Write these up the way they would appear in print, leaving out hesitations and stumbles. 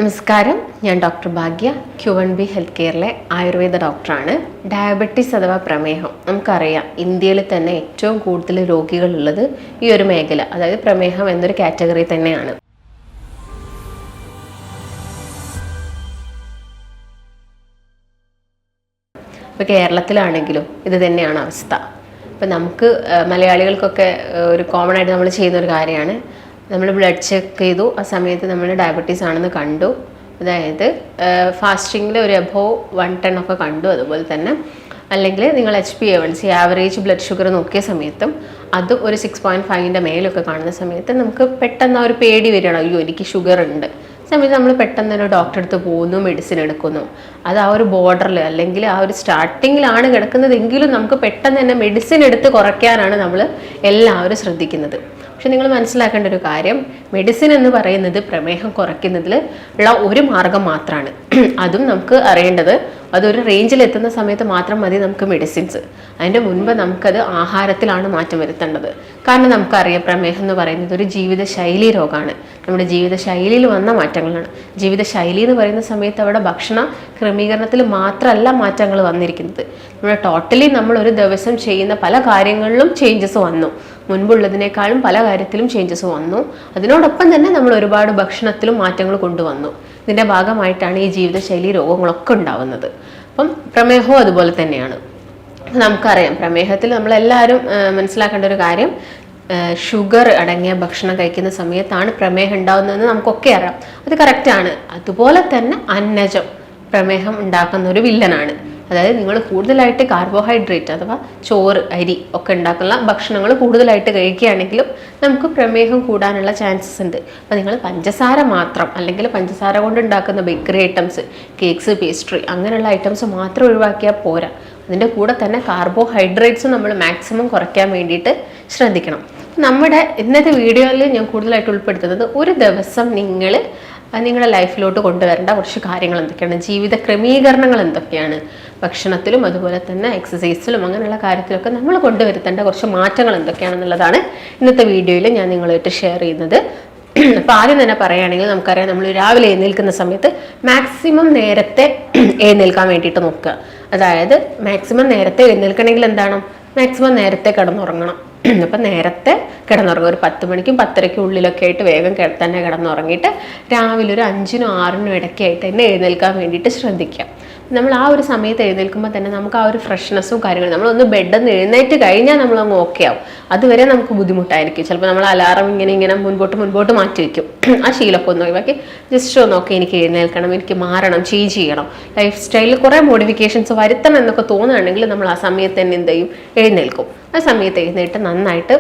നമസ്കാരം, ഞാൻ ഡോക്ടർ ഭാഗ്യ, Q1B health കെയറിലെ Ayurveda ഡോക്ടറാണ്. ഡയബറ്റീസ് അഥവാ പ്രമേഹം നമുക്കറിയാം, ഇന്ത്യയിൽ തന്നെ ഏറ്റവും കൂടുതൽ രോഗികളുള്ളത് ഈ ഒരു മേഖല, അതായത് പ്രമേഹം എന്നൊരു കാറ്റഗറി തന്നെയാണ്. ഇപ്പോൾ കേരളത്തിലാണെങ്കിലും ഇത് തന്നെയാണ് അവസ്ഥ. ഇപ്പം നമുക്ക് മലയാളികൾക്കൊക്കെ ഒരു കോമൺ ആയിട്ട് നമ്മൾ ചെയ്യുന്ന ഒരു കാര്യമാണ്, നമ്മൾ ബ്ലഡ് ചെക്ക് ചെയ്തു, ആ സമയത്ത് നമ്മൾ ഡയബറ്റീസ് ആണെന്ന് കണ്ടു, അതായത് ഫാസ്റ്റിങ്ങിൽ ഒരു എബോവ് 110 ഒക്കെ കണ്ടു. അതുപോലെ തന്നെ അല്ലെങ്കിൽ നിങ്ങൾ HbA1c ആവറേജ് ബ്ലഡ് ഷുഗർ നോക്കിയ സമയത്തും അത് ഒരു 6.5ൻ്റെ മേലൊക്കെ കാണുന്ന സമയത്ത് നമുക്ക് പെട്ടെന്ന് ഒരു പേടി വരികയാണ്, അയ്യോ എനിക്ക് ഷുഗർ ഉണ്ട്. സമയത്ത് നമ്മൾ പെട്ടെന്ന് തന്നെ ഡോക്ടറെ അടുത്ത് പോകുന്നു, മെഡിസിൻ എടുക്കുന്നു. അത് ആ ഒരു ബോർഡറിൽ അല്ലെങ്കിൽ ആ ഒരു സ്റ്റാർട്ടിങ്ങിലാണ് കിടക്കുന്നതെങ്കിലും നമുക്ക് പെട്ടെന്ന് തന്നെ മെഡിസിൻ എടുത്ത് കുറയ്ക്കാനാണ് നമ്മൾ എല്ലാവരും ശ്രദ്ധിക്കുന്നത്. പക്ഷെ നിങ്ങൾ മനസ്സിലാക്കേണ്ട ഒരു കാര്യം, മെഡിസിൻ എന്ന് പറയുന്നത് പ്രമേഹം കുറയ്ക്കുന്നതിൽ ഉള്ള ഒരു മാർഗം മാത്രമാണ്. അതും നമുക്ക് അറിയേണ്ടത് അതൊരു റേഞ്ചിൽ എത്തുന്ന സമയത്ത് മാത്രം മതി നമുക്ക് മെഡിസിൻസ്. അതിൻ്റെ മുൻപ് നമുക്കത് ആഹാരത്തിലാണ് മാറ്റം വരുത്തേണ്ടത്. കാരണം നമുക്കറിയാം, പ്രമേഹം എന്ന് പറയുന്നത് ഒരു ജീവിതശൈലി രോഗമാണ്. നമ്മുടെ ജീവിതശൈലിയിൽ വന്ന മാറ്റങ്ങളാണ്. ജീവിതശൈലി എന്ന് പറയുന്ന സമയത്ത് അവിടെ ഭക്ഷണ ക്രമീകരണത്തിൽ മാത്രമല്ല മാറ്റങ്ങൾ വന്നിരിക്കുന്നത്, നമ്മുടെ ടോട്ടലി നമ്മൾ ഒരു ദിവസം ചെയ്യുന്ന പല കാര്യങ്ങളിലും ചേഞ്ചസ് വന്നു. മുൻപുള്ളതിനേക്കാളും പല കാര്യത്തിലും ചേഞ്ചസ് വന്നു. അതിനോടൊപ്പം തന്നെ നമ്മൾ ഒരുപാട് ഭക്ഷണത്തിലും മാറ്റങ്ങൾ കൊണ്ടുവന്നു. ഇതിൻ്റെ ഭാഗമായിട്ടാണ് ഈ ജീവിതശൈലി രോഗങ്ങളൊക്കെ ഉണ്ടാവുന്നത്. അപ്പം പ്രമേഹവും അതുപോലെ തന്നെയാണ്. നമുക്കറിയാം, പ്രമേഹത്തിൽ നമ്മളെല്ലാവരും മനസ്സിലാക്കേണ്ട ഒരു കാര്യം, ഷുഗർ അടങ്ങിയ ഭക്ഷണം കഴിക്കുന്ന സമയത്താണ് പ്രമേഹം ഉണ്ടാകുന്നതെന്ന് നമുക്കൊക്കെ അറിയാം. അത് കറക്റ്റാണ്. അതുപോലെ തന്നെ അന്നജം പ്രമേഹം ഉണ്ടാക്കുന്ന ഒരു വില്ലനാണ്. അതായത് നിങ്ങൾ കൂടുതലായിട്ട് കാർബോഹൈഡ്രേറ്റ് അഥവാ ചോറ്, അരി ഒക്കെ ഉണ്ടാക്കുന്ന ഭക്ഷണങ്ങൾ കൂടുതലായിട്ട് കഴിക്കുകയാണെങ്കിലും നമുക്ക് പ്രമേഹം കൂടാനുള്ള ചാൻസസ് ഉണ്ട്. അപ്പോൾ നിങ്ങൾ പഞ്ചസാര മാത്രം അല്ലെങ്കിൽ പഞ്ചസാര കൊണ്ട് ഉണ്ടാക്കുന്ന ബേക്കറി ഐറ്റംസ്, കേക്ക്സ്, പേസ്ട്രി അങ്ങനെയുള്ള ഐറ്റംസ് മാത്രം ഒഴിവാക്കിയാൽ പോരാ. അതിൻ്റെ കൂടെ തന്നെ കാർബോഹൈഡ്രേറ്റ്സ് നമ്മൾ മാക്സിമം കുറയ്ക്കാൻ വേണ്ടിയിട്ട് ശ്രദ്ധിക്കണം. നമ്മുടെ ഇന്നത്തെ വീഡിയോയിൽ ഞാൻ കൂടുതലായിട്ട് ഉൾപ്പെടുത്തുന്നത്, ഒരു ദിവസം നിങ്ങൾ നിങ്ങളുടെ ലൈഫിലോട്ട് കൊണ്ടുവരേണ്ട കുറച്ച് കാര്യങ്ങൾ എന്തൊക്കെയാണ്, ജീവിത ക്രമീകരണങ്ങൾ എന്തൊക്കെയാണ്, ഭക്ഷണത്തിലും അതുപോലെ തന്നെ എക്സസൈസിലും അങ്ങനെയുള്ള കാര്യത്തിലൊക്കെ നമ്മൾ കൊണ്ടുവരുത്തേണ്ട കുറച്ച് മാറ്റങ്ങൾ എന്തൊക്കെയാണെന്നുള്ളതാണ് ഇന്നത്തെ വീഡിയോയിൽ ഞാൻ നിങ്ങളുമായിട്ട് ഷെയർ ചെയ്യുന്നത്. അപ്പോൾ ആദ്യം തന്നെ പറയുകയാണെങ്കിൽ, നമുക്കറിയാം, നമ്മൾ രാവിലെ എഴുന്നേൽക്കുന്ന സമയത്ത് മാക്സിമം നേരത്തെ എഴുന്നേൽക്കാൻ വേണ്ടിയിട്ട് നോക്കുക. അതായത് മാക്സിമം നേരത്തെ എഴുന്നേൽക്കണമെങ്കിൽ എന്താണ്, മാക്സിമം നേരത്തെ കിടന്നുറങ്ങണം. അപ്പം നേരത്തെ കിടന്നുറങ്ങുക, ഒരു 10 മണിക്കും 10:30ക്കും ഉള്ളിലൊക്കെ ആയിട്ട് വേഗം തന്നെ കിടന്നുറങ്ങിയിട്ട് രാവിലെ ഒരു 5നും 6നും ഇടയ്ക്കായിട്ട് തന്നെ എഴുന്നേൽക്കാൻ വേണ്ടിയിട്ട് ശ്രദ്ധിക്കാം. നമ്മൾ ആ ഒരു സമയത്ത് എഴുന്നേൽക്കുമ്പോൾ തന്നെ നമുക്ക് ആ ഒരു ഫ്രഷ്നെസ്സും കാര്യങ്ങളും, നമ്മളൊന്ന് ബെഡിൽ നിന്ന് എഴുന്നേറ്റ് കഴിഞ്ഞാൽ നമ്മളങ്ങ് ഓക്കെ ആവും. അതുവരെ നമുക്ക് ബുദ്ധിമുട്ടായിരിക്കും. ചിലപ്പോൾ നമ്മൾ അലാറം ഇങ്ങനെ മുൻപോട്ട് മാറ്റി വയ്ക്കും. ആ ശീലമൊക്കെ ഒന്ന് ഒഴിവാക്കി ജസ്റ്റ് ഒന്ന് ഓക്കെ, എനിക്ക് എഴുന്നേൽക്കണം, എനിക്ക് മാറണം, ചേഞ്ച് ചെയ്യണം, ലൈഫ് സ്റ്റൈലിൽ കുറേ മോഡിഫിക്കേഷൻസ് വരുത്തണം എന്നൊക്കെ തോന്നുകയാണെങ്കിൽ നമ്മൾ ആ സമയത്ത് തന്നെ എന്ത് ചെയ്യും, എഴുന്നേൽക്കും. ആ സമയത്ത് എഴുന്നേറ്റ് നന്നായിട്ട്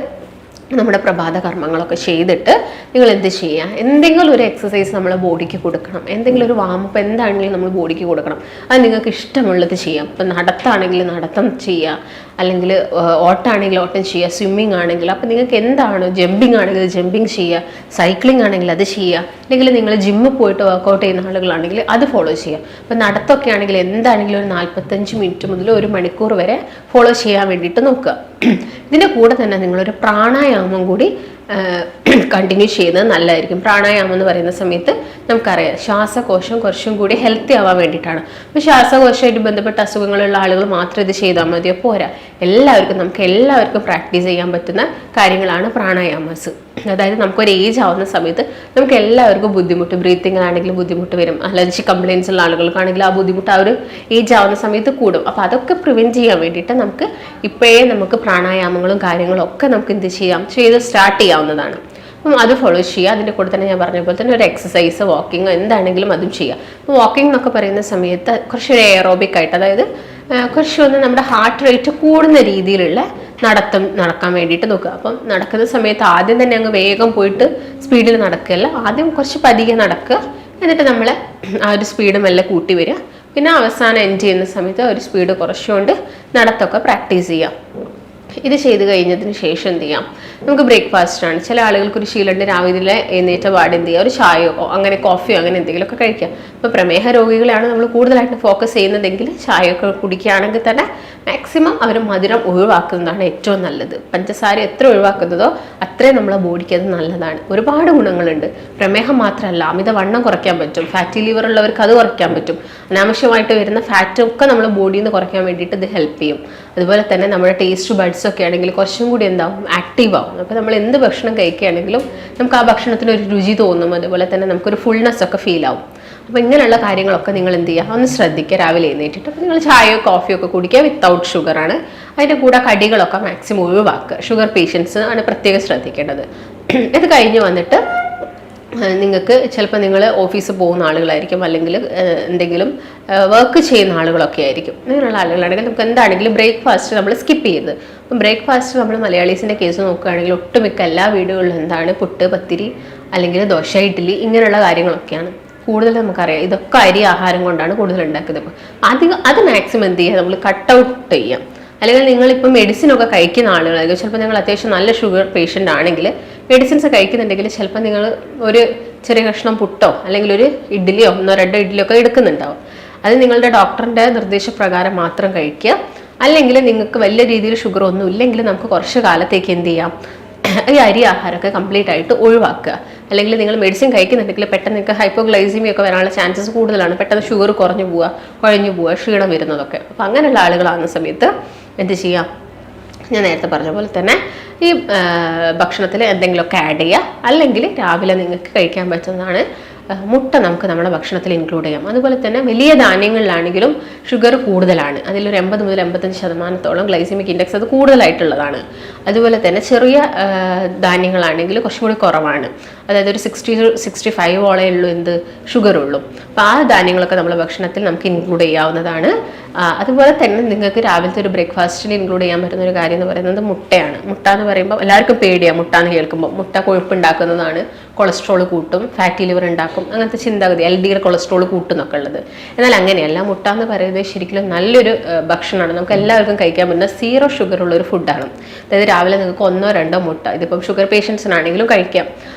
നമ്മുടെ പ്രഭാത കർമ്മങ്ങളൊക്കെ ചെയ്തിട്ട് നിങ്ങൾ എന്ത് ചെയ്യുക, എന്തെങ്കിലും ഒരു എക്സസൈസ് നമ്മൾ ബോഡിക്ക് കൊടുക്കണം. എന്തെങ്കിലും ഒരു വാമപ്പ് എന്താണെങ്കിലും നമ്മൾ ബോഡിക്ക് കൊടുക്കണം. അത് നിങ്ങൾക്ക് ഇഷ്ടമുള്ളത് ചെയ്യാം. ഇപ്പം നടത്താണെങ്കിൽ നടത്തം ചെയ്യുക, അല്ലെങ്കിൽ ഓട്ടാണെങ്കിൽ ഓട്ടം ചെയ്യുക, സ്വിമ്മിങ് ആണെങ്കിൽ അപ്പം നിങ്ങൾക്ക് എന്താണോ, ജമ്പിങ് ആണെങ്കിൽ ജമ്പിങ് ചെയ്യുക, സൈക്ലിംഗ് ആണെങ്കിൽ അത് ചെയ്യുക, അല്ലെങ്കിൽ നിങ്ങൾ ജിമ്മിൽ പോയിട്ട് വർക്കൗട്ട് ചെയ്യുന്ന ആളുകളാണെങ്കിൽ അത് ഫോളോ ചെയ്യുക. അപ്പം നടത്തമൊക്കെ ആണെങ്കിൽ എന്താണെങ്കിലും ഒരു 45 മിനിറ്റ് മുതൽ 1 മണിക്കൂർ വരെ ഫോളോ ചെയ്യാൻ വേണ്ടിയിട്ട് നോക്കുക. ഇതിൻ്റെ കൂടെ തന്നെ നിങ്ങളൊരു പ്രാണായാമം കൂടി കണ്ടിന്യൂ ചെയ്യുന്നത് നല്ലതായിരിക്കും. പ്രാണായാമം എന്ന് പറയുന്ന സമയത്ത് നമുക്കറിയാം, ശ്വാസകോശം കുറച്ചും കൂടി ഹെൽത്തി ആവാൻ വേണ്ടിയിട്ടാണ്. അപ്പോൾ ശ്വാസകോശമായിട്ട് ബന്ധപ്പെട്ട അസുഖങ്ങളുള്ള ആളുകൾ മാത്രം ഇത് ചെയ്താൽ മതിയോ, പോരാ. നമുക്ക് എല്ലാവർക്കും പ്രാക്ടീസ് ചെയ്യാൻ പറ്റുന്ന കാര്യങ്ങളാണ് പ്രാണായാമസ്. അതായത് നമുക്കൊരു ഏജ് ആവുന്ന സമയത്ത് നമുക്ക് എല്ലാവർക്കും ബുദ്ധിമുട്ട്, ബ്രീത്തിങ്ങിലാണെങ്കിലും ബുദ്ധിമുട്ട് വരും. അലർജി കംപ്ലയിൻസ് ഉള്ള ആളുകൾക്കാണെങ്കിൽ ആ ബുദ്ധിമുട്ട് ആ ഒരു ഏജ് ആവുന്ന സമയത്ത് കൂടും. അപ്പോൾ അതൊക്കെ പ്രിവെൻറ്റ് ചെയ്യാൻ വേണ്ടിയിട്ട് നമുക്ക് ഇപ്പോഴേ നമുക്ക് പ്രാണായാമങ്ങളും കാര്യങ്ങളും ഒക്കെ നമുക്ക് എന്ത് ചെയ്യാം, ചെയ്ത് സ്റ്റാർട്ട് ചെയ്യാവുന്നതാണ്. അപ്പം അത് ഫോളോ ചെയ്യുക. അതിൻ്റെ കൂടെ തന്നെ ഞാൻ പറഞ്ഞ പോലെ തന്നെ ഒരു എക്സസൈസ്, വാക്കിങ്ങോ എന്താണെങ്കിലും അതും ചെയ്യുക. അപ്പോൾ വാക്കിംഗ് എന്നൊക്കെ പറയുന്ന സമയത്ത് കുറച്ചൊരു എയറോബിക് ആയിട്ട്, അതായത് കുറച്ചൊന്ന് നമ്മുടെ ഹാർട്ട് റേറ്റ് കൂടുന്ന രീതിയിലുള്ള നടക്കാൻ വേണ്ടിയിട്ട് നോക്കുക. അപ്പം നടക്കുന്ന സമയത്ത് ആദ്യം തന്നെ അങ്ങ് വേഗം പോയിട്ട് സ്പീഡിൽ നടക്കുകയല്ല, ആദ്യം കുറച്ച് പതിയെ നടക്കുക, എന്നിട്ട് നമ്മൾ ആ ഒരു സ്പീഡ് മെല്ലെ കൂട്ടി വരിക. പിന്നെ അവസാനം എൻഡ് ചെയ്യുന്ന സമയത്ത് ഒരു സ്പീഡ് കുറച്ചുകൊണ്ട് നടത്തമൊക്കെ പ്രാക്ടീസ് ചെയ്യാം. ഇത് ചെയ്ത് കഴിഞ്ഞതിന് ശേഷം എന്ത് ചെയ്യാം, നമുക്ക് ബ്രേക്ക്ഫാസ്റ്റ് ആണ്. ചില ആളുകൾക്ക് ഒരു ശീലമുണ്ട്, രാവിലെ എഴുന്നേറ്റ പാട് എന്ത് ചെയ്യുക, ഒരു ചായയോ അങ്ങനെ കോഫിയോ അങ്ങനെ എന്തെങ്കിലുമൊക്കെ കഴിക്കാം. ഇപ്പോൾ പ്രമേഹ രോഗികളെയാണ് നമ്മൾ കൂടുതലായിട്ട് ഫോക്കസ് ചെയ്യുന്നതെങ്കിൽ ചായയൊക്കെ കുടിക്കുകയാണെങ്കിൽ തന്നെ മാക്സിമം അവർ മധുരം ഒഴിവാക്കുന്നതാണ് ഏറ്റവും നല്ലത്. പഞ്ചസാര എത്ര ഒഴിവാക്കുന്നതോ അത്രയും നമ്മളെ ബോഡിക്ക് അത് നല്ലതാണ്. ഒരുപാട് ഗുണങ്ങളുണ്ട്. പ്രമേഹം മാത്രമല്ല, അമിതവണ്ണം കുറയ്ക്കാൻ പറ്റും. ഫാറ്റി ലിവർ ഉള്ളവർക്ക് അത് കുറയ്ക്കാൻ പറ്റും. അനാവശ്യമായിട്ട് വരുന്ന ഫാറ്റും ഒക്കെ നമ്മളെ ബോഡിയിൽ നിന്ന് കുറയ്ക്കാൻ വേണ്ടിയിട്ട് ഇത് ഹെൽപ്പ് ചെയ്യും. അതുപോലെ തന്നെ നമ്മുടെ ടേസ്റ്റ് ബഡ്സ് ഒക്കെ ആണെങ്കിൽ കുറച്ചും കൂടി എന്താവും, ആക്റ്റീവ് ആവും. അപ്പോൾ നമ്മൾ എന്ത് ഭക്ഷണം കഴിക്കുകയാണെങ്കിലും നമുക്ക് ആ ഭക്ഷണത്തിന് ഒരു രുചി തോന്നും. അതുപോലെ തന്നെ നമുക്കൊരു ഫുൾനെസ് ഒക്കെ ഫീൽ ആവും. അപ്പോൾ ഇങ്ങനെയുള്ള കാര്യങ്ങളൊക്കെ നിങ്ങൾ എന്ത് ചെയ്യുക, ഒന്ന് ശ്രദ്ധിക്കുക. രാവിലെ എഴുന്നേറ്റിട്ട് അപ്പോൾ നിങ്ങൾ ചായയോ കോഫിയോ ഒക്കെ കുടിക്കുക, വിത്തൗട്ട് ഷുഗറാണ്. അതിൻ്റെ കൂടെ കടികളൊക്കെ മാക്സിമം ഒഴിവാക്കുക. ഷുഗർ പേഷ്യൻസ് ആണ് പ്രത്യേകം ശ്രദ്ധിക്കേണ്ടത്. ഇത് കഴിഞ്ഞ് വന്നിട്ട് നിങ്ങൾക്ക് ചിലപ്പോൾ നിങ്ങൾ ഓഫീസിൽ പോകുന്ന ആളുകളായിരിക്കും, അല്ലെങ്കിൽ എന്തെങ്കിലും വർക്ക് ചെയ്യുന്ന ആളുകളൊക്കെ ആയിരിക്കും. അങ്ങനെയുള്ള ആളുകളാണെങ്കിൽ നമുക്ക് എന്താണെങ്കിലും ബ്രേക്ക്ഫാസ്റ്റ് നമ്മൾ സ്കിപ്പ് ചെയ്യരുത്. അപ്പം ബ്രേക്ക്ഫാസ്റ്റ് നമ്മൾ മലയാളീസിൻ്റെ കേസ് നോക്കുകയാണെങ്കിൽ ഒട്ടുമിക്ക എല്ലാ വീടുകളിലും എന്താണ്, പുട്ട്, പത്തിരി അല്ലെങ്കിൽ ദോശ, ഇഡ്ഡലി ഇങ്ങനെയുള്ള കാര്യങ്ങളൊക്കെയാണ് കൂടുതൽ. നമുക്കറിയാം ഇതൊക്കെ അരി ആഹാരം കൊണ്ടാണ് കൂടുതൽ ഉണ്ടാക്കുന്നത്. അത് മാക്സിമം എന്ത് ചെയ്യുക, നമ്മൾ കട്ട് ഔട്ട് ചെയ്യാം. അല്ലെങ്കിൽ നിങ്ങളിപ്പോൾ മെഡിസിനൊക്കെ കഴിക്കുന്ന ആളുകളായിരിക്കും. ചിലപ്പോൾ നിങ്ങൾ അത്യാവശ്യം നല്ല ഷുഗർ പേഷ്യൻ്റ് ആണെങ്കിൽ മെഡിസിൻസ് കഴിക്കുന്നുണ്ടെങ്കിൽ ചിലപ്പോൾ നിങ്ങൾ ഒരു ചെറിയ കഷ്ണം പുട്ടോ അല്ലെങ്കിൽ ഒരു ഇഡ്ഡലിയോ 1-2 ഇഡ്ഡലിയോ ഒക്കെ എടുക്കുന്നുണ്ടാവും. അത് നിങ്ങളുടെ ഡോക്ടറിൻ്റെ നിർദ്ദേശപ്രകാരം മാത്രം കഴിക്കുക. അല്ലെങ്കിൽ നിങ്ങൾക്ക് വലിയ രീതിയിൽ ഷുഗർ ഒന്നും ഇല്ലെങ്കിൽ നമുക്ക് കുറച്ച് കാലത്തേക്ക് എന്ത് ചെയ്യാം, ഈ അരി ആഹാരമൊക്കെ കംപ്ലീറ്റ് ആയിട്ട് ഒഴിവാക്കുക. അല്ലെങ്കിൽ നിങ്ങൾ മെഡിസിൻ കഴിക്കുന്നുണ്ടെങ്കിൽ പെട്ടെന്ന് നിങ്ങൾക്ക് ഹൈപ്പോഗ്ലൈസിമിയ ഒക്കെ വരാനുള്ള ചാൻസസ് കൂടുതലാണ്. പെട്ടെന്ന് ഷുഗർ കുഴഞ്ഞു പോവുക, ക്ഷീണം വരുന്നതൊക്കെ. അപ്പോൾ അങ്ങനെയുള്ള ആളുകളാകുന്ന സമയത്ത് എന്ത് ചെയ്യാം, ഞാൻ നേരത്തെ പറഞ്ഞ പോലെ തന്നെ ഈ ഭക്ഷണത്തിൽ എന്തെങ്കിലുമൊക്കെ ആഡ് ചെയ്യുക. അല്ലെങ്കിൽ രാവിലെ നിങ്ങൾക്ക് കഴിക്കാൻ പറ്റുന്നതാണ് മുട്ട. നമുക്ക് നമ്മുടെ ഭക്ഷണത്തിൽ ഇൻക്ലൂഡ് ചെയ്യാം. അതുപോലെ തന്നെ വലിയ ധാന്യങ്ങളിലാണെങ്കിലും ഷുഗർ കൂടുതലാണ്. അതിലൊരു 80 മുതൽ 85% ഗ്ലൈസിമിക് ഇൻഡെക്സ് അത് കൂടുതലായിട്ടുള്ളതാണ്. അതുപോലെ തന്നെ ചെറിയ ധാന്യങ്ങളാണെങ്കിൽ കുറച്ചും കൂടി കുറവാണ്. അതായത് ഒരു 60-65 ഉള്ളൂ എന്ത് ഷുഗർ ഉള്ളൂ. അപ്പോൾ ആ ധാന്യങ്ങളൊക്കെ നമ്മുടെ ഭക്ഷണത്തിൽ നമുക്ക് ഇൻക്ലൂഡ് ചെയ്യാവുന്നതാണ്. അതുപോലെ തന്നെ നിങ്ങൾക്ക് രാവിലത്തെ ഒരു ബ്രേക്ക്ഫാസ്റ്റിന് ഇൻക്ലൂഡ് ചെയ്യാൻ പറ്റുന്ന ഒരു കാര്യം എന്ന് പറയുന്നത് മുട്ടയാണ്. മുട്ട എന്ന് പറയുമ്പോൾ എല്ലാവർക്കും പേടിയാണ്. മുട്ട എന്ന് കേൾക്കുമ്പോൾ മുട്ട കൊഴുപ്പുണ്ടാക്കുന്നതാണ്, കൊളസ്ട്രോൾ കൂട്ടും, ഫാറ്റി ലിവർ ഉണ്ടാക്കും, അങ്ങനത്തെ ചിന്താഗതി, LDL കൊളസ്ട്രോൾ കൂട്ടുന്നൊക്കെ ഉള്ളത്. എന്നാൽ അങ്ങനെയല്ല. മുട്ട എന്ന് പറയുന്നത് ശരിക്കും നല്ലൊരു ഭക്ഷണമാണ്. നമുക്ക് എല്ലാവർക്കും കഴിക്കാൻ പറ്റുന്ന 0 ഷുഗർ ഉള്ളൊരു ഫുഡാണ്. അതായത് രാവിലെ നിങ്ങൾക്ക് 1-2 മുട്ട, ഇതിപ്പം ഷുഗർ പേഷ്യൻസിനാണെങ്കിലും കഴിക്കാം.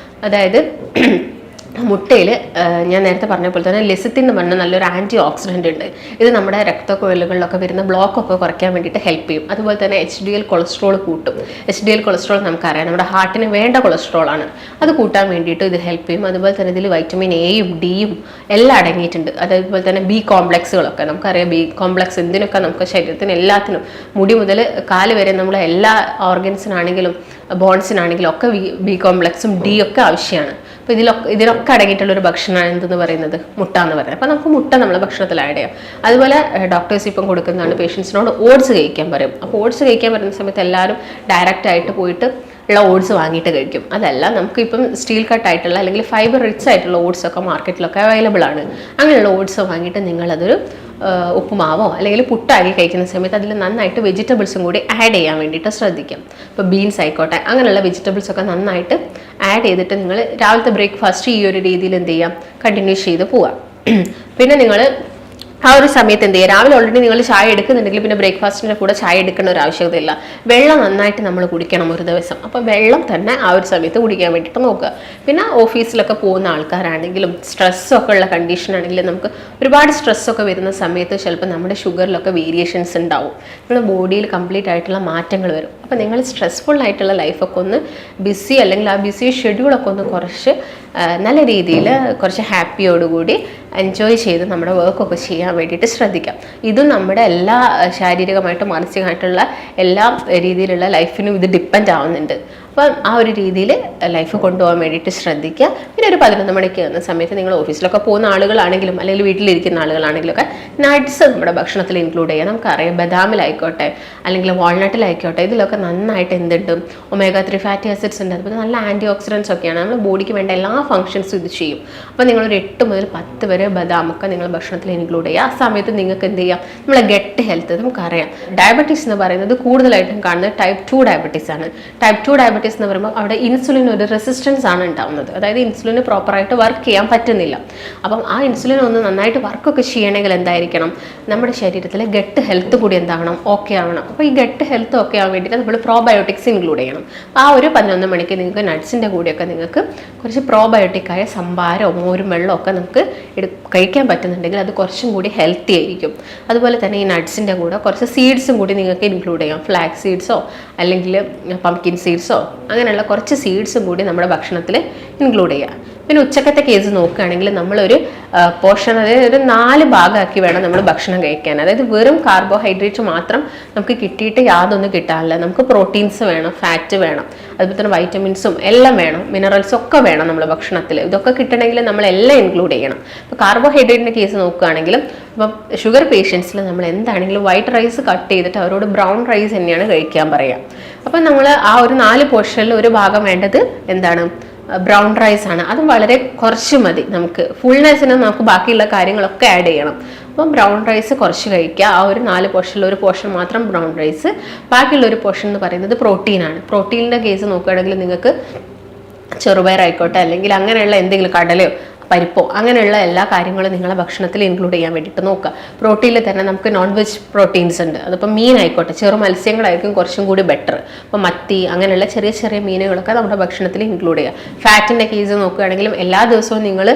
അതായത് മുട്ടയിൽ ഞാൻ നേരത്തെ പറഞ്ഞ പോലെ തന്നെ ലെസിത്തിൻ എന്ന് പറഞ്ഞാൽ നല്ലൊരു ആൻറ്റി ഓക്സിഡൻ്റ് ഉണ്ട്. ഇത് നമ്മുടെ രക്തക്കുഴലുകളിലൊക്കെ വരുന്ന ബ്ലോക്കൊക്കെ കുറയ്ക്കാൻ വേണ്ടിയിട്ട് ഹെൽപ്പ് ചെയ്യും. അതുപോലെ തന്നെ HDL കൊളസ്ട്രോൾ കൂട്ടും. HDL കൊളസ്ട്രോൾ നമുക്കറിയാം നമ്മുടെ ഹാർട്ടിന് വേണ്ട കൊളസ്ട്രോളാണ്. അത് കൂട്ടാൻ വേണ്ടിയിട്ട് ഇത് ഹെൽപ്പ് ചെയ്യും. അതുപോലെ തന്നെ ഇതിൽ വൈറ്റമിൻ എയും ഡിയും എല്ലാം അടങ്ങിയിട്ടുണ്ട്. അതേപോലെ തന്നെ ബി കോംപ്ലക്സുകളൊക്കെ നമുക്കറിയാം. ബി കോംപ്ലക്സ് എന്തിനൊക്കെ നമുക്ക് ശരീരത്തിന് എല്ലാത്തിനും, മുടി മുതൽ കാല് വരെ നമ്മളെ എല്ലാ ഓർഗൻസിനാണെങ്കിലും ബോൺസിനാണെങ്കിലും ഒക്കെ ബി കോംപ്ലക്സും ഡി ഒക്കെ ആവശ്യമാണ്. അപ്പോൾ ഇതിലൊക്കെ അടങ്ങിയിട്ടുള്ളൊരു ഭക്ഷണമാണ് എന്തെന്ന് പറയുന്നത്, മുട്ട എന്ന് പറയുന്നത്. അപ്പോൾ നമുക്ക് മുട്ട നമ്മളെ ഭക്ഷണത്തിൽ ആഡ് ചെയ്യാം. അതുപോലെ ഡോക്ടേഴ്സ് ഇപ്പം കൊടുക്കുന്നതാണ് പേഷ്യൻസിനോട് ഓട്സ് കഴിക്കാൻ പറയും. അപ്പോൾ ഓട്സ് കഴിക്കാൻ പറയുന്ന സമയത്ത് എല്ലാവരും ഡയറക്റ്റ് ആയിട്ട് പോയിട്ട് ഉള്ള ഓട്സ് വാങ്ങിയിട്ട് കഴിക്കും. അതല്ല, നമുക്കിപ്പം സ്റ്റീൽ കട്ട് ആയിട്ടുള്ള അല്ലെങ്കിൽ ഫൈബർ റിച്ച് ആയിട്ടുള്ള ഓട്സ് ഒക്കെ മാർക്കറ്റിലൊക്കെ അവൈലബിൾ ആണ്. അങ്ങനെയുള്ള ഓട്സ് വാങ്ങിയിട്ട് നിങ്ങളതൊരു ഉപ്പുമാവോ അല്ലെങ്കിൽ പുട്ടാക്കി കഴിക്കുന്ന സമയത്ത് അതിൽ നന്നായിട്ട് വെജിറ്റബിൾസും കൂടി ആഡ് ചെയ്യാൻ വേണ്ടിയിട്ട് ശ്രദ്ധിക്കാം. ഇപ്പോൾ ബീൻസ് ആയിക്കോട്ടെ, അങ്ങനെയുള്ള വെജിറ്റബിൾസ് ഒക്കെ നന്നായിട്ട് ആഡ് ചെയ്തിട്ട് നിങ്ങൾ രാവിലത്തെ ബ്രേക്ക്ഫാസ്റ്റ് ഈ ഒരു രീതിയിൽ എന്ത് ചെയ്യാം, കണ്ടിന്യൂ ചെയ്ത് പോവാം. പിന്നെ നിങ്ങൾ ആ ഒരു സമയത്ത് എന്ത് ചെയ്യുക, രാവിലെ ഓൾറെഡി നിങ്ങൾ ചായ എടുക്കുന്നുണ്ടെങ്കിൽ പിന്നെ ബ്രേക്ക്ഫാസ്റ്റിൻ്റെ കൂടെ ചായ എടുക്കേണ്ട ഒരു ആവശ്യകതയില്ല. വെള്ളം നന്നായിട്ട് നമ്മൾ കുടിക്കണം ഒരു ദിവസം. അപ്പോൾ വെള്ളം തന്നെ ആ ഒരു സമയത്ത് കുടിക്കാൻ വേണ്ടിയിട്ട് നോക്കുക. പിന്നെ ഓഫീസിലൊക്കെ പോകുന്ന ആൾക്കാരാണെങ്കിലും സ്ട്രെസ്സൊക്കെ ഉള്ള കണ്ടീഷനാണെങ്കിലും നമുക്ക് ഒരുപാട് സ്ട്രെസ്സൊക്കെ വരുന്ന സമയത്ത് ചിലപ്പോൾ നമ്മുടെ ഷുഗറിലൊക്കെ വേരിയേഷൻസ് ഉണ്ടാവും. നമ്മുടെ ബോഡിയിൽ കംപ്ലീറ്റ് ആയിട്ടുള്ള മാറ്റങ്ങൾ വരും. അപ്പോൾ നിങ്ങൾ സ്ട്രെസ്ഫുൾ ആയിട്ടുള്ള ലൈഫൊക്കെ ഒന്ന് ബിസി അല്ലെങ്കിൽ ആ ബിസി ഷെഡ്യൂളൊക്കെ ഒന്ന് കുറച്ച് നല്ല രീതിയിൽ കുറച്ച് ഹാപ്പിയോടുകൂടി എൻജോയ് ചെയ്ത് നമ്മുടെ വർക്കൊക്കെ ചെയ്യാൻ വേണ്ടിയിട്ട് ശ്രദ്ധിക്കാം. ഇതും നമ്മുടെ എല്ലാ ശാരീരികമായിട്ടും മാനസികമായിട്ടുള്ള എല്ലാ രീതിയിലുള്ള ലൈഫിനും ഇത് ഡിപ്പെൻഡ് ആവുന്നുണ്ട്. അപ്പം ആ ഒരു രീതിയിൽ ലൈഫ് കൊണ്ടുപോകാൻ വേണ്ടിയിട്ട് ശ്രദ്ധിക്കുക. പിന്നെ ഒരു 11 മണിക്ക് എന്ന സമയത്ത് നിങ്ങൾ ഓഫീസിലൊക്കെ പോകുന്ന ആളുകളാണെങ്കിലും അല്ലെങ്കിൽ വീട്ടിലിരിക്കുന്ന ആളുകളാണെങ്കിലൊക്കെ നട്ട്സ് നമ്മുടെ ഭക്ഷണത്തിൽ ഇൻക്ലൂഡ് ചെയ്യുക. നമുക്കറിയാം ബദാമിലായിക്കോട്ടെ അല്ലെങ്കിൽ വാൾനട്ടിലായിക്കോട്ടെ, ഇതിലൊക്കെ നന്നായിട്ട് എന്തുണ്ട്, omega-3 ഫാറ്റി ആസിഡ്സ് ഉണ്ട്. അതുപോലെ നല്ല ആൻറ്റി ഓക്സിഡൻസ് ഒക്കെയാണ്. നമ്മുടെ ബോഡിക്ക് വേണ്ട എല്ലാ ഫംഗ്ഷൻസും ഇത് ചെയ്യും. അപ്പോൾ നിങ്ങളൊരു 8 മുതൽ 10 വരെ ബദാമൊക്കെ നിങ്ങൾ ഭക്ഷണത്തിൽ ഇൻക്ലൂഡ് ചെയ്യുക. ആ സമയത്ത് നിങ്ങൾക്ക് എന്ത് ചെയ്യാം, നമ്മളെ ഗട്ട് ഹെൽത്ത് നമുക്കറിയാം. ഡയബറ്റീസ് എന്ന് പറയുന്നത് കൂടുതലായിട്ടും കാണുന്നത് ടൈപ്പ് 2 ഡയബറ്റീസ് ആണ്. ടൈപ്പ് 2 ഡയബറ്റീസ് ഡയബറ്റീസ് എന്ന് പറയുമ്പോൾ അവിടെ ഇൻസുലിൻ ഒരു റെസിസ്റ്റൻസ് ആണ് ഉണ്ടാവുന്നത്. അതായത് ഇൻസുലിന് പ്രോപ്പറായിട്ട് വർക്ക് ചെയ്യാൻ പറ്റുന്നില്ല. അപ്പം ആ ഇൻസുലിൻ ഒന്ന് നന്നായിട്ട് വർക്കൊക്കെ ചെയ്യണമെങ്കിൽ എന്തായിരിക്കണം, നമ്മുടെ ശരീരത്തിലെ ഗട്ട് ഹെൽത്ത് കൂടി എന്താവണം, ഓക്കെ ആവണം. അപ്പോൾ ഈ ഗട്ട് ഹെൽത്ത് ഓക്കെ ആവാൻ വേണ്ടിയിട്ട് നമ്മൾ പ്രോബയോട്ടിക്സ് ഇൻക്ലൂഡ് ചെയ്യണം. ആ ഒരു 11 മണിക്ക് നിങ്ങൾക്ക് നട്ട്സിൻ്റെ കൂടെയൊക്കെ നിങ്ങൾക്ക് കുറച്ച് പ്രോബയോട്ടിക്കായ സംഭാരമോ മോരും വെള്ളമോ ഒക്കെ നമുക്ക് കഴിക്കാൻ പറ്റുന്നുണ്ടെങ്കിൽ അത് കുറച്ചും കൂടി ഹെൽത്തി ആയിരിക്കും. അതുപോലെ തന്നെ ഈ നട്ട്സിൻ്റെ കൂടെ കുറച്ച് സീഡ്സും കൂടി നിങ്ങൾക്ക് ഇൻക്ലൂഡ് ചെയ്യാം. ഫ്ലാക്സ് സീഡ്സോ അല്ലെങ്കിൽ പംകിൻ സീഡ്സോ അങ്ങനെയുള്ള കുറച്ച് സീഡ്സും കൂടി നമ്മുടെ ഭക്ഷണത്തിൽ ഇൻക്ലൂഡ് ചെയ്യുക. പിന്നെ ഉച്ചക്കത്തെ കേസ് നോക്കുകയാണെങ്കിൽ നമ്മളൊരു പോർഷൻ, അതായത് ഒരു 4 ഭാഗമാക്കി വേണം നമ്മൾ ഭക്ഷണം കഴിക്കാൻ. അതായത് വെറും കാർബോഹൈഡ്രേറ്റ് മാത്രം നമുക്ക് കിട്ടിയിട്ട് യാതൊന്നും കിട്ടാനില്ല. നമുക്ക് പ്രോട്ടീൻസ് വേണം, ഫാറ്റ് വേണം, അതുപോലെ തന്നെ വൈറ്റമിൻസും എല്ലാം വേണം, മിനറൽസും ഒക്കെ വേണം നമ്മുടെ ഭക്ഷണത്തിൽ. ഇതൊക്കെ കിട്ടണമെങ്കിൽ നമ്മളെല്ലാം ഇൻക്ലൂഡ് ചെയ്യണം. ഇപ്പോൾ കാർബോഹൈഡ്രേറ്റിൻ്റെ കേസ് നോക്കുകയാണെങ്കിലും ഇപ്പം ഷുഗർ പേഷ്യൻസിൽ നമ്മൾ എന്താണെങ്കിലും വൈറ്റ് റൈസ് കട്ട് ചെയ്തിട്ട് അവരോട് ബ്രൗൺ റൈസ് തന്നെയാണ് കഴിക്കാൻ പറയുക. അപ്പം നമ്മൾ ആ ഒരു 4 പോർഷനിൽ ഒരു ഭാഗം വേണ്ടത് എന്താണ്, ബ്രൗൺ റൈസ് ആണ്. അതും വളരെ കുറച്ച് മതി. നമുക്ക് ഫുൾനെസ്സിന് നമുക്ക് ബാക്കിയുള്ള കാര്യങ്ങളൊക്കെ ആഡ് ചെയ്യണം. അപ്പം ബ്രൗൺ റൈസ് കുറച്ച് കഴിക്കുക. ആ ഒരു 4 പോർഷനിൽ ഒരു പോർഷൻ മാത്രം ബ്രൗൺ റൈസ്, ബാക്കിയുള്ള ഒരു പോർഷൻ എന്ന് പറയുന്നത് പ്രോട്ടീനാണ്. പ്രോട്ടീനിൻ്റെ കേസ് നോക്കുകയാണെങ്കിൽ നിങ്ങൾക്ക് ചെറുപയർ ആയിക്കോട്ടെ അല്ലെങ്കിൽ അങ്ങനെയുള്ള എന്തെങ്കിലും കടലയോ പരിപ്പോ അങ്ങനെയുള്ള എല്ലാ കാര്യങ്ങളും നിങ്ങളെ ഭക്ഷണത്തിൽ ഇൻക്ലൂഡ് ചെയ്യാൻ വേണ്ടിയിട്ട് നോക്കുക. പ്രോട്ടീനിൽ തന്നെ നമുക്ക് നോൺ വെജ് പ്രോട്ടീൻസ് ഉണ്ട്. അതിപ്പോൾ മീൻ ആയിക്കോട്ടെ, ചെറു മത്സ്യങ്ങളായിരിക്കും കുറച്ചും കൂടി ബെറ്റർ. അപ്പോൾ മത്തി അങ്ങനെയുള്ള ചെറിയ ചെറിയ മീനുകളൊക്കെ നമ്മുടെ ഭക്ഷണത്തിൽ ഇൻക്ലൂഡ് ചെയ്യുക. ഫാറ്റിൻ്റെ കേസ് നോക്കുകയാണെങ്കിലും എല്ലാ ദിവസവും നിങ്ങൾ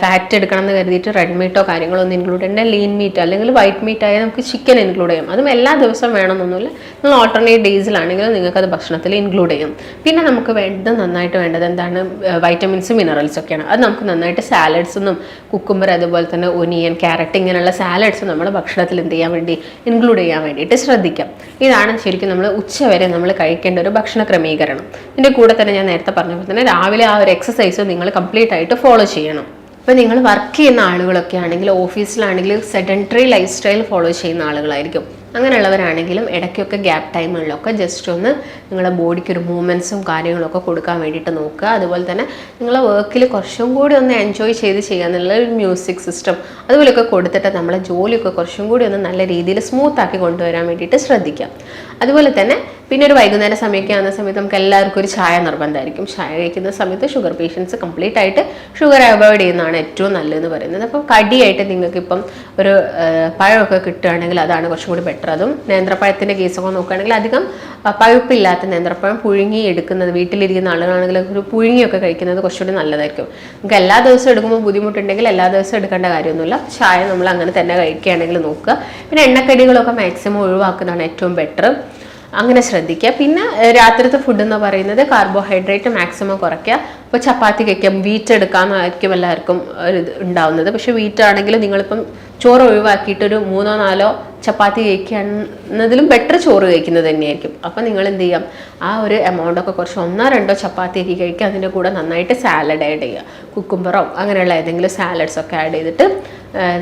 ഫാറ്റ് എടുക്കണം എന്ന് കരുതിയിട്ട് റെഡ് മീറ്റോ കാര്യങ്ങളോ ഒന്നും ഇൻക്ലൂഡ് ചെയ്യേണ്ട. ലീൻ മീറ്റ് അല്ലെങ്കിൽ വൈറ്റ് മീറ്റ് ആയാൽ നമുക്ക് ചിക്കൻ ഇൻക്ലൂഡ് ചെയ്യാം. അതും എല്ലാ ദിവസവും വേണമെന്നൊന്നുമില്ല. നിങ്ങൾ ഓൾട്ടർനേറ്റ് ഡേയ്സിലാണെങ്കിലും നിങ്ങൾക്കത് ഭക്ഷണത്തിൽ ഇൻക്ലൂഡ് ചെയ്യും. പിന്നെ നമുക്ക് വേണ്ടത് നന്നായിട്ട് വേണ്ടത് എന്താണ്, വൈറ്റമിൻസും മിനറൽസും ഒക്കെയാണ്. അത് നമുക്ക് നന്നായിട്ട് സാലഡ്സൊന്നും കുക്കുംബർ അതുപോലെ തന്നെ ഒനിയൻ ക്യാരറ്റ് ഇങ്ങനെയുള്ള സാലഡ്സ് നമ്മുടെ ഭക്ഷണത്തിൽ എന്ത് ചെയ്യാൻ വേണ്ടി ഇൻക്ലൂഡ് ചെയ്യാൻ വേണ്ടിയിട്ട് ശ്രദ്ധിക്കാം. ഇതാണ് ശരിക്കും നമ്മൾ ഉച്ചവരെ നമ്മൾ കഴിക്കേണ്ട ഒരു ഭക്ഷണ ക്രമീകരണം. ഇതിൻ്റെ കൂടെ തന്നെ ഞാൻ നേരത്തെ പറഞ്ഞപ്പോൾ തന്നെ രാവിലെ ആ ഒരു എക്സസൈസ് നിങ്ങൾ കംപ്ലീറ്റ് ആയിട്ട് ഫോളോ ചെയ്യണം. ഇപ്പോൾ നിങ്ങൾ വർക്ക് ചെയ്യുന്ന ആളുകളൊക്കെ ആണെങ്കിൽ ഓഫീസിലാണെങ്കിൽ സെഡൻറ്ററി ലൈഫ് സ്റ്റൈൽ ഫോളോ ചെയ്യുന്ന ആളുകളായിരിക്കും. അങ്ങനെയുള്ളവരാണെങ്കിലും ഇടയ്ക്കൊക്കെ ഗ്യാപ്പ് ടൈമുകളിലൊക്കെ ജസ്റ്റ് ഒന്ന് നിങ്ങളുടെ ബോഡിക്ക് ഒരു മൂവ്മെൻറ്റ്സും കാര്യങ്ങളൊക്കെ കൊടുക്കാൻ വേണ്ടിയിട്ട് നോക്കുക. അതുപോലെ തന്നെ നിങ്ങളെ വർക്കിൽ കുറച്ചും കൂടി ഒന്ന് എൻജോയ് ചെയ്ത് ചെയ്യാന്നുള്ള ഒരു മ്യൂസിക് സിസ്റ്റം അതുപോലെയൊക്കെ കൊടുത്തിട്ട് നമ്മളെ ജോലിയൊക്കെ കുറച്ചും കൂടി ഒന്ന് നല്ല രീതിയിൽ സ്മൂത്താക്കി കൊണ്ടുവരാൻ വേണ്ടിയിട്ട് ശ്രദ്ധിക്കാം. അതുപോലെ തന്നെ പിന്നെ ഒരു വൈകുന്നേരം സമയമൊക്കെ ആകുന്ന സമയത്ത് നമുക്ക് എല്ലാവർക്കും ഒരു ചായ നിർബന്ധമായിരിക്കും. ചായ കഴിക്കുന്ന സമയത്ത് ഷുഗർ പേഷ്യൻസ് കംപ്ലീറ്റ് ആയിട്ട് ഷുഗർ അവോയ്ഡ് ചെയ്യുന്നതാണ് ഏറ്റവും നല്ലതെന്ന് പറയുന്നത്. അപ്പോൾ കടിയായിട്ട് നിങ്ങൾക്ക് ഇപ്പം ഒരു പഴമൊക്കെ കിട്ടുകയാണെങ്കിൽ അതാണ് കുറച്ചും കൂടി ബെറ്റർ. അതും നേന്ത്രപ്പഴത്തിൻ്റെ കേസൊക്കെ നോക്കുകയാണെങ്കിൽ അധികം പഴുപ്പില്ലാത്ത നേന്ത്രപ്പഴം പുഴുങ്ങി എടുക്കുന്നത്, വീട്ടിലിരിക്കുന്ന ആളുകളാണെങ്കിൽ ഒരു പുഴുങ്ങിയൊക്കെ കഴിക്കുന്നത് കുറച്ചുകൂടി നല്ലതായിരിക്കും. നമുക്ക് എല്ലാ ദിവസവും എടുക്കുമ്പോൾ ബുദ്ധിമുട്ടുണ്ടെങ്കിൽ എല്ലാ ദിവസവും എടുക്കേണ്ട കാര്യമൊന്നുമില്ല. ചായ നമ്മൾ അങ്ങനെ തന്നെ കഴിക്കുകയാണെങ്കിൽ നോക്കുക. പിന്നെ എണ്ണക്കടികളൊക്കെ മാക്സിമം ഒഴിവാക്കുന്നതാണ് ഏറ്റവും ബെറ്റർ. അങ്ങനെ ശ്രദ്ധിക്കുക. പിന്നെ രാത്രിത്തെ ഫുഡ് എന്ന് പറയുന്നത് കാർബോഹൈഡ്രേറ്റ് മാക്സിമം കുറയ്ക്കുക. ഇപ്പോൾ ചപ്പാത്തി കഴിക്കാം, വീറ്റ് എടുക്കാമെന്നായിരിക്കും എല്ലാവർക്കും ഒരു ഉണ്ടാവുന്നത്. പക്ഷേ വീറ്റ് ആണെങ്കിൽ നിങ്ങളിപ്പം ചോറ് ഒഴിവാക്കിയിട്ട് ഒരു 3-4 ചപ്പാത്തി കഴിക്കുന്നതിലും ബെറ്റർ ചോറ് കഴിക്കുന്നത് തന്നെയായിരിക്കും. അപ്പം നിങ്ങൾ എന്ത് ചെയ്യാം, ആ ഒരു എമൗണ്ടൊക്കെ കുറച്ച് 1-2 ചപ്പാത്തിയൊക്കെ കഴിക്കുക. അതിൻ്റെ കൂടെ നന്നായിട്ട് സാലഡ് ആഡ് ചെയ്യുക. കുക്കുംബറോ അങ്ങനെയുള്ള ഏതെങ്കിലും സാലഡ്സൊക്കെ ആഡ് ചെയ്തിട്ട്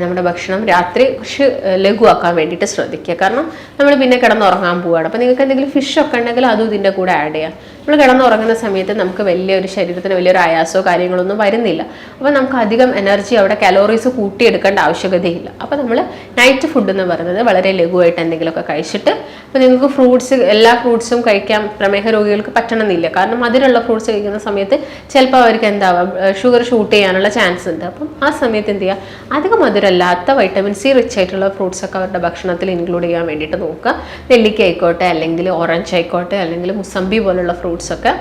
നമ്മുടെ ഭക്ഷണം രാത്രി കുറച്ച് ലഘുവാക്കാൻ വേണ്ടിയിട്ട് ശ്രദ്ധിക്കുക. കാരണം നമ്മൾ പിന്നെ കിടന്നുറങ്ങാൻ പോവുകയാണ്. അപ്പോൾ നിങ്ങൾക്ക് എന്തെങ്കിലും ഫിഷൊക്കെ ഉണ്ടെങ്കിൽ അതും ഇതിൻ്റെ കൂടെ ആഡ് ചെയ്യാം. നമ്മൾ കിടന്നുറങ്ങുന്ന സമയത്ത് നമുക്ക് വലിയൊരു ശരീരത്തിന് വലിയൊരു ആയാസമോ കാര്യങ്ങളൊന്നും വരുന്നില്ല. അപ്പോൾ നമുക്ക് അധികം എനർജി അവിടെ കലോറീസ് കൂട്ടിയെടുക്കേണ്ട ആവശ്യകതയില്ല. അപ്പോൾ നമ്മൾ നൈറ്റ് ഫുഡ് എന്ന് പറയുന്നത് വളരെ ലഘുവായിട്ട് എന്തെങ്കിലുമൊക്കെ കഴിച്ചിട്ട്, അപ്പോൾ നിങ്ങൾക്ക് ഫ്രൂട്ട്സ് എല്ലാ ഫ്രൂട്ട്സും കഴിക്കാൻ പ്രമേഹ രോഗികൾക്ക് പറ്റണമെന്നില്ല. കാരണം മധുരമുള്ള ഫ്രൂട്ട്സ് കഴിക്കുന്ന സമയത്ത് ചിലപ്പോൾ അവർക്ക് എന്താവാം ഷുഗർ ഷൂട്ട് ചെയ്യാനുള്ള ചാൻസ് ഉണ്ട്. അപ്പം ആ സമയത്ത് എന്ത് ചെയ്യുക, അധികം മധുരമല്ലാത്ത വൈറ്റമിൻ സി റിച്ച് ആയിട്ടുള്ള ഫ്രൂട്ട്സൊക്കെ അവരുടെ ഭക്ഷണത്തിൽ ഇൻക്ലൂഡ് ചെയ്യാൻ വേണ്ടിയിട്ട് നോക്കുക. നെല്ലിക്ക ആയിക്കോട്ടെ അല്ലെങ്കിൽ ഓറഞ്ച് ആയിക്കോട്ടെ അല്ലെങ്കിൽ മുസമ്പി പോലുള്ള ഫ്രൂട്ട്സൊക്കെ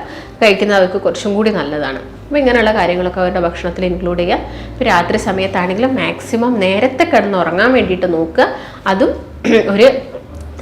കഴിക്കുന്നവർക്ക് കുറച്ചും കൂടി നല്ലതാണ്. അപ്പോൾ ഇങ്ങനെയുള്ള കാര്യങ്ങളൊക്കെ അവരുടെ ഭക്ഷണത്തിൽ ഇൻക്ലൂഡ് ചെയ്യുക. ഇപ്പോൾ രാത്രി സമയത്താണെങ്കിലും മാക്സിമം നേരത്തെ കിടന്നുറങ്ങാൻ വേണ്ടിയിട്ട് നോക്കുക. അതും ഒരു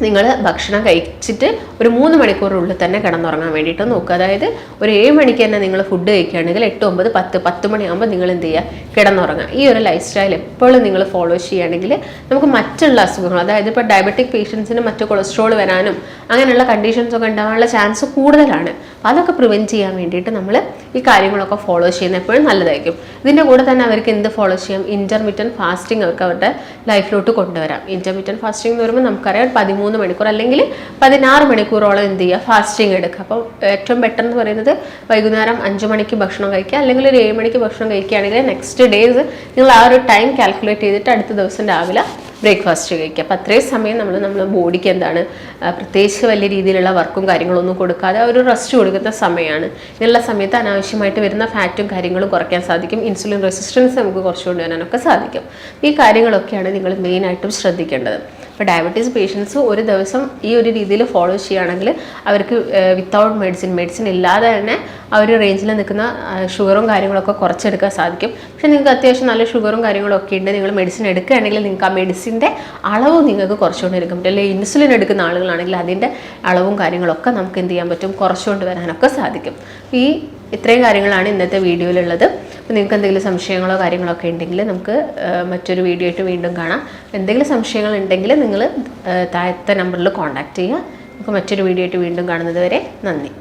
നിങ്ങൾ ഭക്ഷണം കഴിച്ചിട്ട് ഒരു 3 മണിക്കൂറിനുള്ളിൽ തന്നെ കിടന്നുറങ്ങാൻ വേണ്ടിയിട്ട് നോക്കുക. അതായത് ഒരു 7 മണിക്ക് തന്നെ നിങ്ങൾ ഫുഡ് കഴിക്കുകയാണെങ്കിൽ 8, 9, 10 മണിയാകുമ്പോൾ നിങ്ങൾ എന്ത് ചെയ്യുക, കിടന്നുറങ്ങുക. ഈ ഒരു ലൈഫ് സ്റ്റൈൽ എപ്പോഴും നിങ്ങൾ ഫോളോ ചെയ്യുകയാണെങ്കിൽ നമുക്ക് മറ്റുള്ള അസുഖങ്ങൾ, അതായത് ഇപ്പോൾ ഡയബറ്റിക് പേഷ്യൻസിന് മറ്റു കൊളസ്ട്രോൾ വരാനും അങ്ങനെയുള്ള കണ്ടീഷൻസൊക്കെ ഉണ്ടാകാനുള്ള ചാൻസ് കൂടുതലാണ്. അതൊക്കെ പ്രിവെൻറ്റ് ചെയ്യാൻ വേണ്ടിയിട്ട് നമ്മൾ ഈ കാര്യങ്ങളൊക്കെ ഫോളോ ചെയ്യുന്നത് എപ്പോഴും നല്ലതായിരിക്കും. ഇതിൻ്റെ കൂടെ തന്നെ അവർക്ക് എന്ത് ഫോളോ ചെയ്യാം, ഇൻ്റർമീഡിയറ്റ് ഫാസ്റ്റിംഗ് അവർക്ക് അവരുടെ ലൈഫിലോട്ട് കൊണ്ടുവരാം. ഇൻ്റർമീഡിയറ്റ് ഫാസ്റ്റിംഗ് എന്ന് പറയുമ്പോൾ നമുക്കറിയാം 13 മണിക്കൂർ അല്ലെങ്കിൽ 16 മണിക്കൂറോളം എന്ത് ചെയ്യുക, ഫാസ്റ്റിംഗ് എടുക്കുക. അപ്പോൾ ഏറ്റവും ബെറ്റർ എന്ന് പറയുന്നത് വൈകുന്നേരം 5 മണിക്ക് ഭക്ഷണം കഴിക്കുക അല്ലെങ്കിൽ ഒരു 7 മണിക്ക് ഭക്ഷണം കഴിക്കുകയാണെങ്കിൽ നെക്സ്റ്റ് ഡേയ്സ് നിങ്ങൾ ആ ഒരു ടൈം കാൽക്കുലേറ്റ് ചെയ്തിട്ട് അടുത്ത ദിവസം രാവിലെ ബ്രേക്ക്ഫാസ്റ്റ് കഴിക്കുക. അപ്പോൾ അത്രയും സമയം നമ്മൾ ബോഡിക്ക് എന്താണ് പ്രത്യേകിച്ച് വലിയ രീതിയിലുള്ള വർക്കും കാര്യങ്ങളൊന്നും കൊടുക്കാതെ ഒരു റെസ്റ്റ് കൊടുക്കുന്ന സമയമാണ്. ഇതിനുള്ള സമയത്ത് അനാവശ്യമായിട്ട് വരുന്ന ഫാറ്റും കാര്യങ്ങളും കുറയ്ക്കാൻ സാധിക്കും. ഇൻസുലിൻ റെസിസ്റ്റൻസ് നമുക്ക് കുറച്ച് കൊണ്ടുവരാനൊക്കെ സാധിക്കും. ഈ കാര്യങ്ങളൊക്കെയാണ് നിങ്ങൾ മെയിനായിട്ടും ശ്രദ്ധിക്കേണ്ടത്. ഇപ്പോൾ ഡയബറ്റീസ് പേഷ്യൻസ് ഒരു ദിവസം ഈ ഒരു രീതിയിൽ ഫോളോ ചെയ്യുകയാണെങ്കിൽ അവർക്ക് വിത്തൗട്ട് മെഡിസിൻ ഇല്ലാതെ തന്നെ ആ ഒരു റേഞ്ചിൽ നിൽക്കുന്ന ഷുഗറും കാര്യങ്ങളൊക്കെ കുറച്ചെടുക്കാൻ സാധിക്കും. പക്ഷേ നിങ്ങൾക്ക് അത്യാവശ്യം നല്ല ഷുഗറും കാര്യങ്ങളൊക്കെ ഉണ്ട്, നിങ്ങൾ മെഡിസിൻ എടുക്കുകയാണെങ്കിൽ നിങ്ങൾക്ക് ആ മെഡിസിൻ്റെ അളവ് നിങ്ങൾക്ക് കുറച്ചുകൊണ്ട് എടുക്കാൻ പറ്റും. അല്ലെങ്കിൽ ഇൻസുലിൻ എടുക്കുന്ന ആളുകളാണെങ്കിൽ അതിൻ്റെ അളവും കാര്യങ്ങളൊക്കെ നമുക്ക് എന്ത് ചെയ്യാൻ പറ്റും, കുറച്ചുകൊണ്ട് വരാനൊക്കെ സാധിക്കും. ഇത്രയും കാര്യങ്ങളാണ് ഇന്നത്തെ വീഡിയോയിലുള്ളത്. അപ്പോൾ നിങ്ങൾക്ക് എന്തെങ്കിലും സംശയങ്ങളോ കാര്യങ്ങളൊക്കെ ഉണ്ടെങ്കിൽ നമുക്ക് മറ്റൊരു വീഡിയോ ആയിട്ട് വീണ്ടും കാണാം. എന്തെങ്കിലും സംശയങ്ങൾ ഉണ്ടെങ്കിൽ നിങ്ങൾ താഴത്തെ നമ്പറിൽ കോൺടാക്റ്റ് ചെയ്യുക. നമുക്ക് മറ്റൊരു വീഡിയോ ആയിട്ട് വീണ്ടും കാണുന്നത് വരെ നന്ദി.